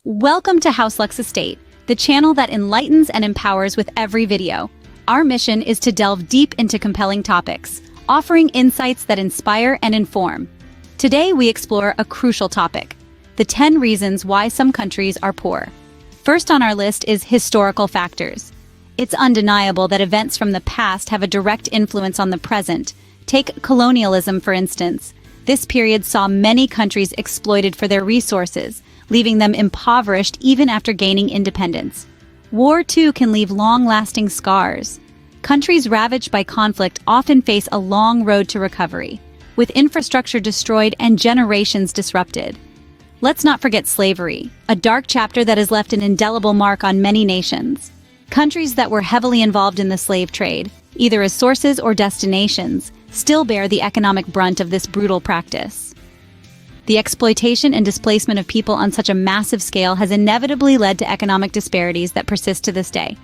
Welcome to HouseLuxe Estate, the channel that enlightens and empowers with every video. Our mission is to delve deep into compelling topics, offering insights that inspire and inform. Today we explore a crucial topic: the 10 reasons why some countries are poor. First on our list is historical factors. It's undeniable that events from the past have a direct influence on the present. Take colonialism, for instance. This period saw many countries exploited for their resources, leaving them impoverished even after gaining independence. War, too, can leave long-lasting scars. Countries ravaged by conflict often face a long road to recovery, with infrastructure destroyed and generations disrupted. Let's not forget slavery, a dark chapter that has left an indelible mark on many nations. Countries that were heavily involved in the slave trade, either as sources or destinations, still bear the economic brunt of this brutal practice. The exploitation and displacement of people on such a massive scale has inevitably led to economic disparities that persist to this day.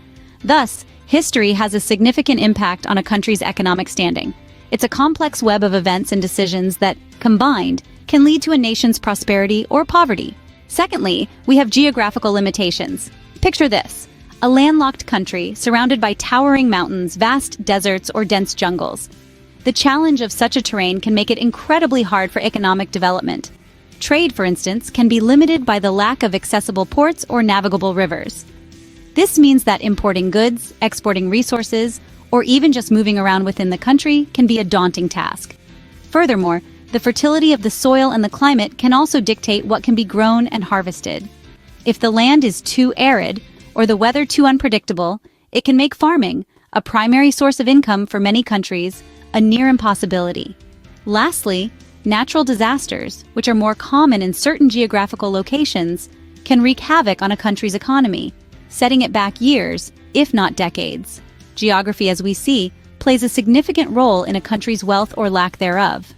Thus, history has a significant impact on a country's economic standing. It's a complex web of events and decisions that, combined, can lead to a nation's prosperity or poverty. Secondly, we have geographical limitations. Picture this: a landlocked country surrounded by towering mountains, vast deserts, or dense jungles. The challenge of such a terrain can make it incredibly hard for economic development. Trade, for instance, can be limited by the lack of accessible ports or navigable rivers. This means that importing goods, exporting resources, or even just moving around within the country can be a daunting task. Furthermore, the fertility of the soil and the climate can also dictate what can be grown and harvested. If the land is too arid or the weather too unpredictable, it can make farming, a primary source of income for many countries, a near impossibility. Lastly, natural disasters, which are more common in certain geographical locations, can wreak havoc on a country's economy, setting it back years, if not decades. Geography, as we see, plays a significant role in a country's wealth or lack thereof.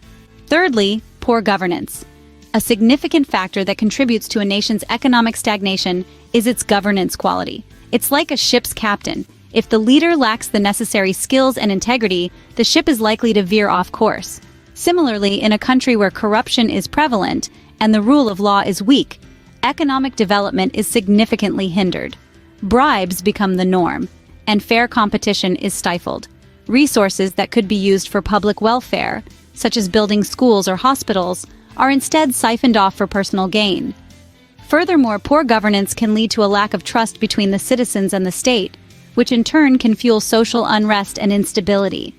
Thirdly, poor governance. A significant factor that contributes to a nation's economic stagnation is its governance quality. It's like a ship's captain. If the leader lacks the necessary skills and integrity, the ship is likely to veer off course. Similarly, in a country where corruption is prevalent and the rule of law is weak, economic development is significantly hindered. Bribes become the norm, and fair competition is stifled. Resources that could be used for public welfare, such as building schools or hospitals, are instead siphoned off for personal gain. Furthermore, poor governance can lead to a lack of trust between the citizens and the state, which in turn can fuel social unrest and instability.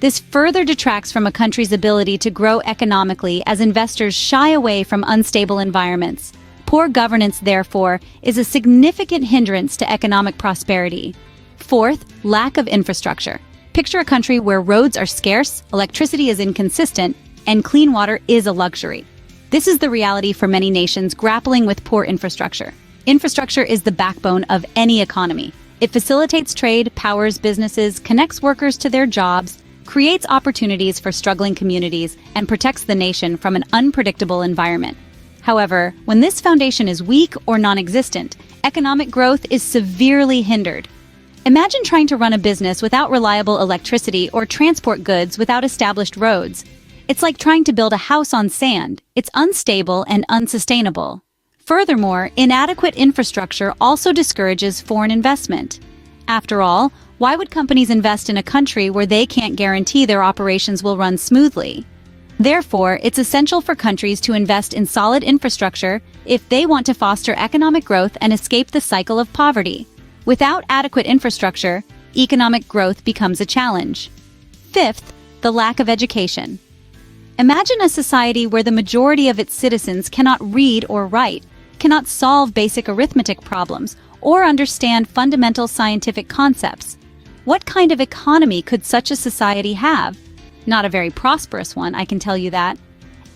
This further detracts from a country's ability to grow economically as investors shy away from unstable environments. Poor governance, therefore, is a significant hindrance to economic prosperity. Fourth, lack of infrastructure. Picture a country where roads are scarce, electricity is inconsistent, and clean water is a luxury. This is the reality for many nations grappling with poor infrastructure. Infrastructure is the backbone of any economy. It facilitates trade, powers businesses, connects workers to their jobs, creates opportunities for struggling communities, and protects the nation from an unpredictable environment. However, when this foundation is weak or non-existent, economic growth is severely hindered. Imagine trying to run a business without reliable electricity or transport goods without established roads. It's like trying to build a house on sand. It's unstable and unsustainable. Furthermore, inadequate infrastructure also discourages foreign investment. After all, why would companies invest in a country where they can't guarantee their operations will run smoothly? Therefore, it's essential for countries to invest in solid infrastructure if they want to foster economic growth and escape the cycle of poverty. Without adequate infrastructure, economic growth becomes a challenge. Fifth, the lack of education. Imagine a society where the majority of its citizens cannot read or write, cannot solve basic arithmetic problems, or understand fundamental scientific concepts. What kind of economy could such a society have? Not a very prosperous one, I can tell you that.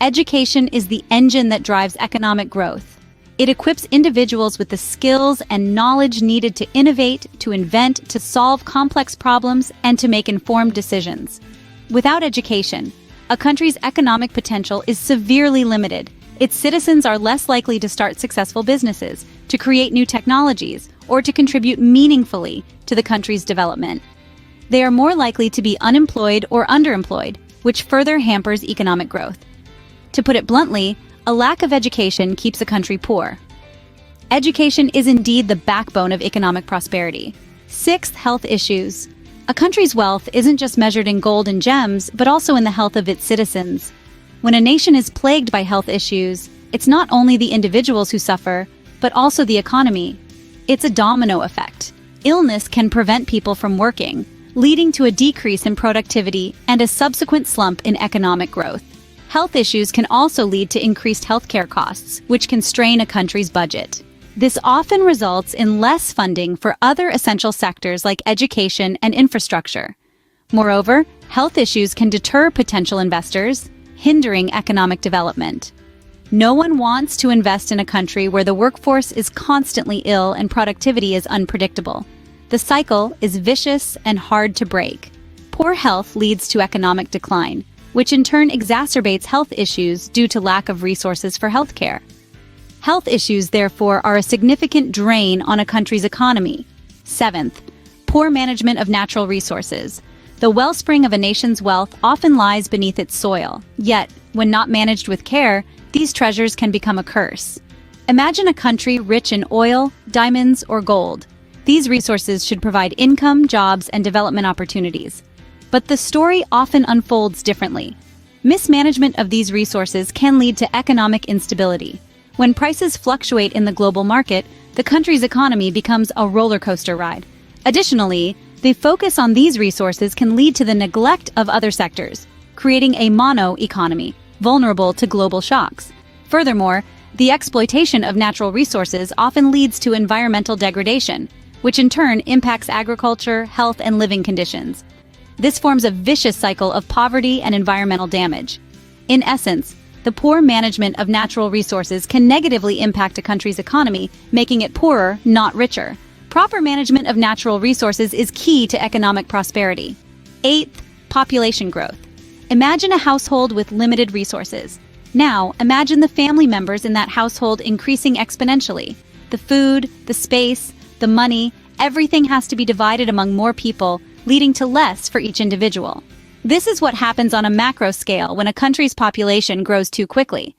Education is the engine that drives economic growth. It equips individuals with the skills and knowledge needed to innovate, to invent, to solve complex problems, and to make informed decisions. Without education, a country's economic potential is severely limited. Its citizens are less likely to start successful businesses, to create new technologies, or to contribute meaningfully to the country's development. They are more likely to be unemployed or underemployed, which further hampers economic growth. To put it bluntly, a lack of education keeps a country poor. Education is indeed the backbone of economic prosperity. Sixth, health issues. A country's wealth isn't just measured in gold and gems, but also in the health of its citizens. When a nation is plagued by health issues, it's not only the individuals who suffer, but also the economy. It's a domino effect. Illness can prevent people from working, leading to a decrease in productivity and a subsequent slump in economic growth. Health issues can also lead to increased healthcare costs, which can strain a country's budget. This often results in less funding for other essential sectors like education and infrastructure. Moreover, health issues can deter potential investors, hindering economic development. No one wants to invest in a country where the workforce is constantly ill and productivity is unpredictable. The cycle is vicious and hard to break. Poor health leads to economic decline, which in turn exacerbates health issues due to lack of resources for healthcare. Health issues, therefore, are a significant drain on a country's economy. Seventh, poor management of natural resources. The wellspring of a nation's wealth often lies beneath its soil. Yet, when not managed with care, these treasures can become a curse. Imagine a country rich in oil, diamonds, or gold. These resources should provide income, jobs, and development opportunities. But the story often unfolds differently. Mismanagement of these resources can lead to economic instability. When prices fluctuate in the global market, the country's economy becomes a roller coaster ride. Additionally, the focus on these resources can lead to the neglect of other sectors, creating a mono-economy, vulnerable to global shocks. Furthermore, the exploitation of natural resources often leads to environmental degradation, which in turn impacts agriculture, health, and living conditions. This forms a vicious cycle of poverty and environmental damage. In essence, the poor management of natural resources can negatively impact a country's economy, making it poorer, not richer. Proper management of natural resources is key to economic prosperity. Eighth, population growth. Imagine a household with limited resources. Now, imagine the family members in that household increasing exponentially. The food, the space, the money, everything has to be divided among more people, leading to less for each individual. This is what happens on a macro scale when a country's population grows too quickly.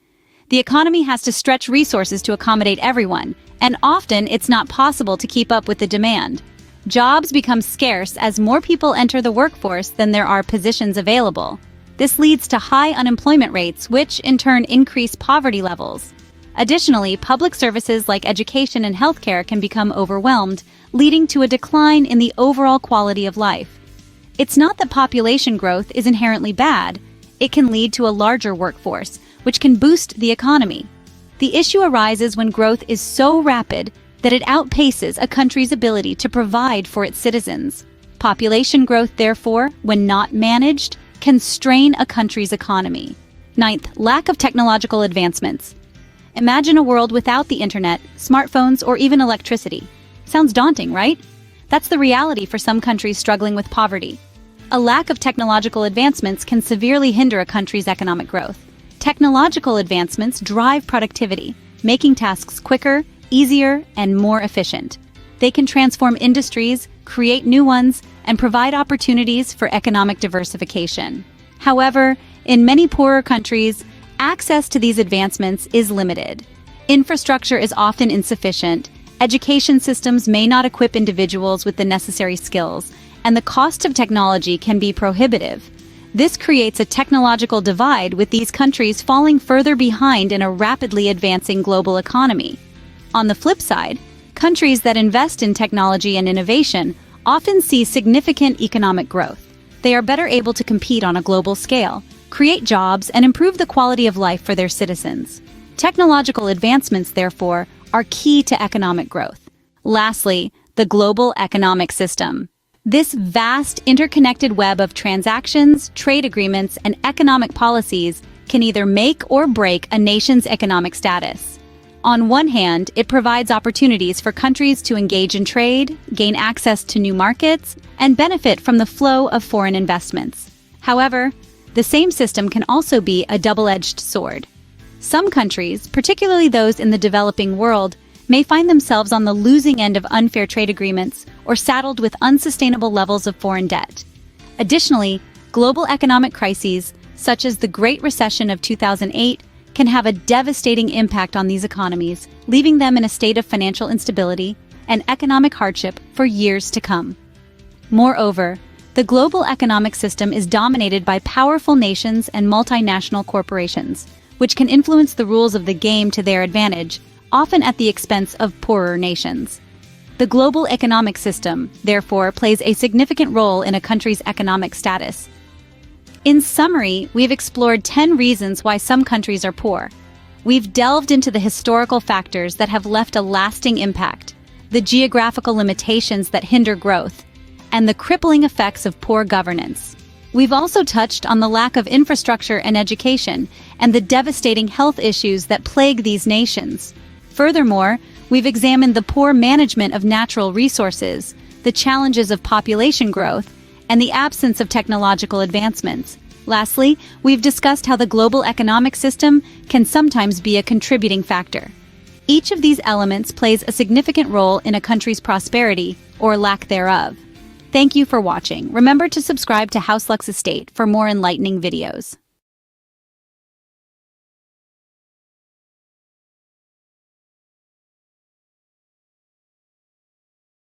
The economy has to stretch resources to accommodate everyone, and often it's not possible to keep up with the demand. Jobs become scarce as more people enter the workforce than there are positions available. This leads to high unemployment rates, which in turn increase poverty levels. Additionally, public services like education and healthcare can become overwhelmed, leading to a decline in the overall quality of life. It's not that population growth is inherently bad. It can lead to a larger workforce, which can boost the economy. The issue arises when growth is so rapid that it outpaces a country's ability to provide for its citizens. Population growth, therefore, when not managed, can strain a country's economy. Ninth, lack of technological advancements. Imagine a world without the internet, smartphones, or even electricity. Sounds daunting, right? That's the reality for some countries struggling with poverty. A lack of technological advancements can severely hinder a country's economic growth. Technological advancements drive productivity, making tasks quicker, easier, and more efficient. They can transform industries, create new ones, and provide opportunities for economic diversification. However, in many poorer countries, access to these advancements is limited. Infrastructure is often insufficient, education systems may not equip individuals with the necessary skills, and the cost of technology can be prohibitive. This creates a technological divide, with these countries falling further behind in a rapidly advancing global economy. On the flip side, countries that invest in technology and innovation often see significant economic growth. They are better able to compete on a global scale, create jobs, and improve the quality of life for their citizens. Technological advancements, therefore, are key to economic growth. Lastly, the global economic system. This vast interconnected web of transactions, trade agreements, and economic policies can either make or break a nation's economic status. On one hand, it provides opportunities for countries to engage in trade, gain access to new markets, and benefit from the flow of foreign investments. However, the same system can also be a double-edged sword. Some countries, particularly those in the developing world, may find themselves on the losing end of unfair trade agreements or saddled with unsustainable levels of foreign debt. Additionally, global economic crises, such as the Great Recession of 2008, can have a devastating impact on these economies, leaving them in a state of financial instability and economic hardship for years to come. Moreover, the global economic system is dominated by powerful nations and multinational corporations, which can influence the rules of the game to their advantage, often at the expense of poorer nations. The global economic system, therefore, plays a significant role in a country's economic status. In summary, we've explored 10 reasons why some countries are poor. We've delved into the historical factors that have left a lasting impact, the geographical limitations that hinder growth, and the crippling effects of poor governance. We've also touched on the lack of infrastructure and education and the devastating health issues that plague these nations. Furthermore, we've examined the poor management of natural resources, the challenges of population growth, and the absence of technological advancements. Lastly, we've discussed how the global economic system can sometimes be a contributing factor. Each of these elements plays a significant role in a country's prosperity or lack thereof. Thank you for watching. Remember to subscribe to House Lux Estate for more enlightening videos.